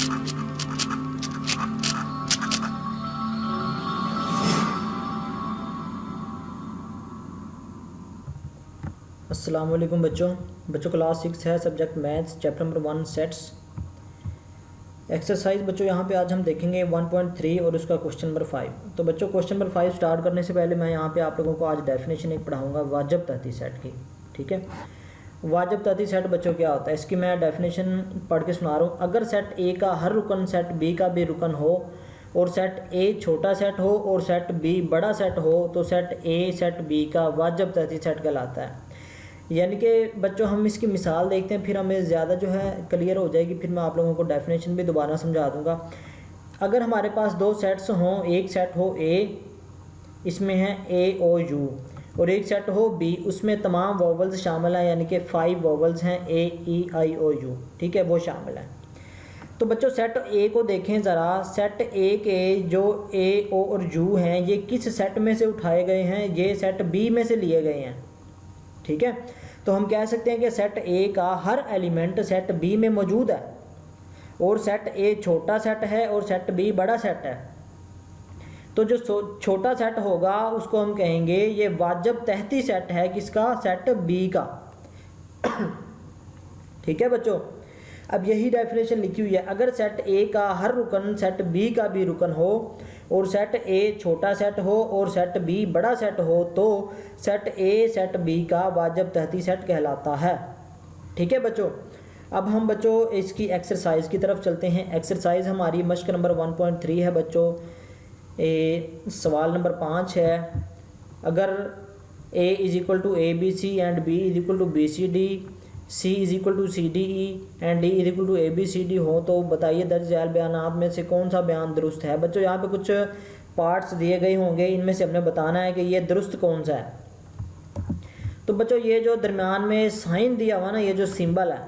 अस्सलाम वालेकुम बच्चों क्लास 6 है, subject maths, chapter number 1 sets. Exercise बच्चों यहाँ पे आज हम देखेंगे 1.3 और उसका क्वेश्चन नंबर 5। तो बच्चों क्वेश्चन नंबर 5 स्टार्ट करने से पहले मैं यहाँ पे आप लोगों को आज डेफिनेशन एक पढ़ाऊँगा वाजब तहती सेट की। ठीक है, वाजब तहती सेट बच्चों क्या होता है इसकी मैं डेफिनेशन पढ़ के सुना रहा हूँ। अगर सेट ए का हर रुकन सेट बी का भी रुकन हो और सेट ए छोटा सेट हो और सेट बी बड़ा सेट हो तो सेट ए सेट बी का वाजब तहती सेट कहलाता है। यानी कि बच्चों हम इसकी मिसाल देखते हैं, फिर हमें ज़्यादा जो है क्लियर हो जाएगी, फिर मैं आप लोगों को डेफिनेशन भी दोबारा समझा दूंगा। अगर हमारे पास दो सेट्स हों, एक सेट हो ए, इसमें है ए ओ यू, और एक सेट हो बी, उसमें तमाम वोवल्स शामिल हैं, यानी कि 5 वोवल्स हैं ए ई आई ओ यू, ठीक है, वो शामिल हैं। तो बच्चों सेट ए को देखें ज़रा, सेट ए के जो ए ओ और यू हैं ये किस सेट में से उठाए गए हैं, ये सेट बी में से लिए गए हैं। ठीक है, तो हम कह सकते हैं कि सेट ए का हर एलिमेंट सेट बी में मौजूद है और सेट ए छोटा सेट है और सेट बी बड़ा सेट है। तो जो छोटा सेट होगा उसको हम कहेंगे ये वाजब तहती सेट है, किसका, सेट बी का। ठीक है बच्चों, अब यही डेफिनेशन लिखी हुई है। अगर सेट ए का हर रुकन सेट बी का भी रुकन हो और सेट ए छोटा सेट हो और सेट बी बड़ा सेट हो तो सेट ए सेट बी का वाजब तहती सेट कहलाता है। ठीक है बच्चों, अब हम बच्चों इसकी एक्सरसाइज की तरफ चलते हैं। एक्सरसाइज हमारी मश्क नंबर 1.3 है बच्चों। सवाल नंबर 5 है, अगर A is equal to A B C and B is equal to B C D, C is equal to C D E and D is equal to A B C D हो तो बताइए दर्ज झैल बयानात में से कौन सा बयान दुरुस्त है। बच्चों यहाँ पे कुछ पार्ट्स दिए गए होंगे, इनमें से हमने बताना है कि ये दुरुस्त कौन सा है। तो बच्चों ये जो दरमियान में साइन दिया हुआ ना, ये जो सिंबल है,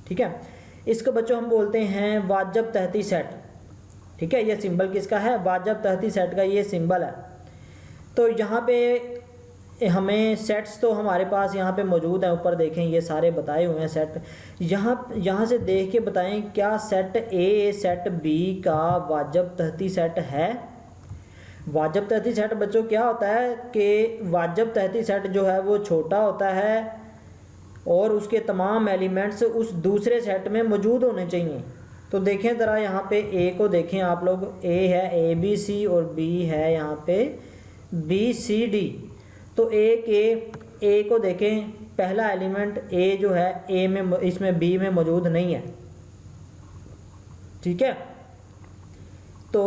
ठीक है, इसको बच्चों हम बोलते हैं वाजब तहती सेट। ठीक है, ये सिंबल किसका है, वाजब तहती सेट का ये सिंबल है। तो यहाँ पे हमें सेट्स तो हमारे पास यहाँ पे मौजूद हैं, ऊपर देखें ये सारे बताए हुए हैं सेट। यहाँ से देख के बताएं क्या सेट ए सेट बी का वाजब तहती सेट है। वाजब तहती सेट बच्चों क्या होता है कि वाजब तहती सेट जो है वो छोटा होता है और उसके तमाम एलिमेंट्स उस दूसरे सेट में मौजूद होने चाहिए। तो देखें ज़रा यहाँ पे ए को देखें आप लोग, ए है ए बी सी और बी है यहाँ पे बी सी डी। तो ए को देखें, पहला एलिमेंट ए जो है ए में, इसमें बी में मौजूद नहीं है। ठीक है, तो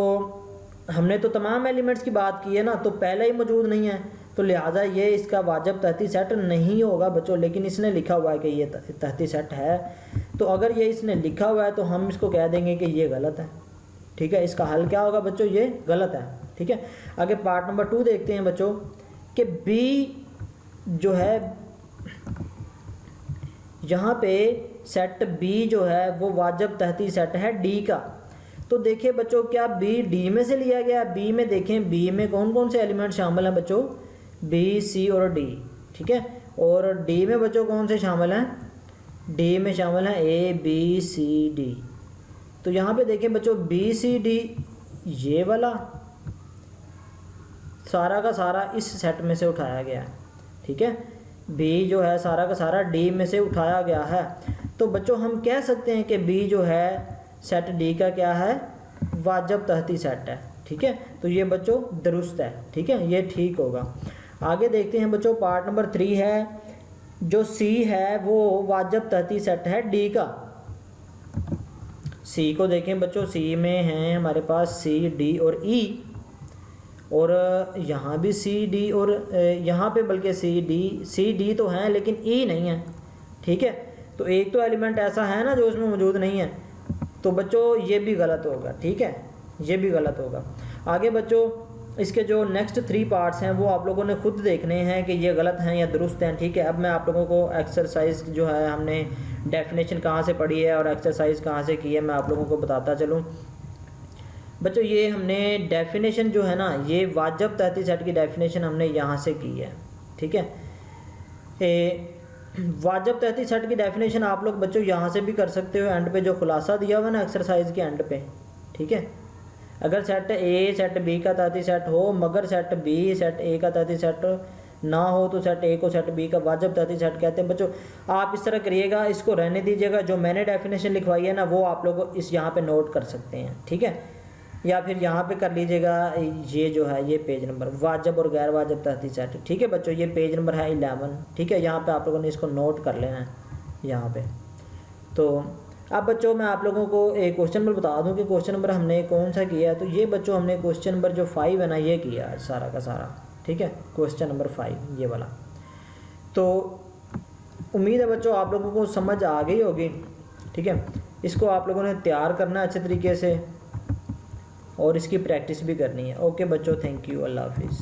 हमने तो तमाम एलिमेंट्स की बात की है ना, तो पहला ही मौजूद नहीं है, तो लिहाजा ये इसका वाजब तहती सेट नहीं होगा बच्चों। लेकिन इसने लिखा हुआ है कि ये तहती सेट है, तो अगर ये इसने लिखा हुआ है तो हम इसको कह देंगे कि ये गलत है। ठीक है, इसका हल क्या होगा बच्चों, ये गलत है। ठीक है, आगे पार्ट नंबर 2 देखते हैं बच्चों कि बी जो है, यहाँ पे सेट बी जो है वो वाजब तहती सेट है डी का। तो देखिए बच्चों क्या बी डी में से लिया गया। बी में देखें, बी में कौन कौन से एलिमेंट शामिल हैं बच्चों, बी सी और डी। ठीक है, और डी में बच्चों कौन से शामिल हैं, डी में शामिल हैं ए बी सी डी। तो यहाँ पे देखें बच्चों बी सी डी, ये वाला सारा का सारा इस सेट में से उठाया गया है। ठीक है, बी जो है सारा का सारा डी में से उठाया गया है। तो बच्चों हम कह सकते हैं कि बी जो है सेट डी का क्या है, वाजब तहती सेट है। ठीक है, तो ये बच्चों दुरुस्त है। ठीक है, ये ठीक होगा। आगे देखते हैं बच्चों, पार्ट नंबर 3 है, जो सी है वो वाजब तहती सेट है डी का। सी को देखें बच्चों, सी में हैं हमारे पास सी डी और ई, और यहाँ भी सी डी, और यहाँ पे बल्कि सी डी तो हैं लेकिन ई नहीं है। ठीक है, तो एक तो एलिमेंट ऐसा है ना जो उसमें मौजूद नहीं है, तो बच्चों ये भी गलत होगा। ठीक है, ये भी गलत होगा। आगे बच्चों इसके जो नेक्स्ट 3 पार्ट्स हैं वो आप लोगों ने खुद देखने हैं कि ये गलत हैं या दुरुस्त हैं। ठीक है, अब मैं आप लोगों को एक्सरसाइज जो है, हमने डेफिनेशन कहाँ से पढ़ी है और एक्सरसाइज कहाँ से की है, मैं आप लोगों को बताता चलूँ। बच्चों ये हमने डेफिनेशन जो है ना, ये वाजब तहती सेट की डेफिनेशन हमने यहाँ से की है। ठीक है, वाजब तहती सेट की डेफिनेशन आप लोग बच्चों यहाँ से भी कर सकते हो, एंड पे जो खुलासा दिया हुआ ना एक्सरसाइज के एंड पे, ठीक है। अगर सेट ए सेट बी का तहती सेट हो मगर सेट बी सेट ए का तहती सेट ना हो तो सेट ए को सेट बी का वाजब तहती सेट कहते हैं। बच्चों आप इस तरह करिएगा, इसको रहने दीजिएगा, जो मैंने डेफिनेशन लिखवाई है ना वो आप लोग इस यहाँ पे नोट कर सकते हैं, ठीक है। या फिर यहाँ पे कर लीजिएगा, ये जो है ये पेज नंबर वाजब और गैर वाजब तहती सेट, ठीक है बच्चों, ये पेज नंबर है 11, ठीक है। यहाँ पे आप लोगों ने इसको नोट कर लेना है यहाँ पे। तो अब बच्चों मैं आप लोगों को एक क्वेश्चन नंबर बता दूं कि क्वेश्चन नंबर हमने कौन सा किया है। तो ये बच्चों हमने क्वेश्चन नंबर जो 5 है ना ये किया है सारा का सारा, ठीक है, क्वेश्चन नंबर 5 ये वाला। तो उम्मीद है बच्चों आप लोगों को समझ आ गई होगी, ठीक है। इसको आप लोगों ने तैयार करना है अच्छे तरीके से और इसकी प्रैक्टिस भी करनी है। ओके बच्चों, थैंक यू, अल्लाह हाफिज़।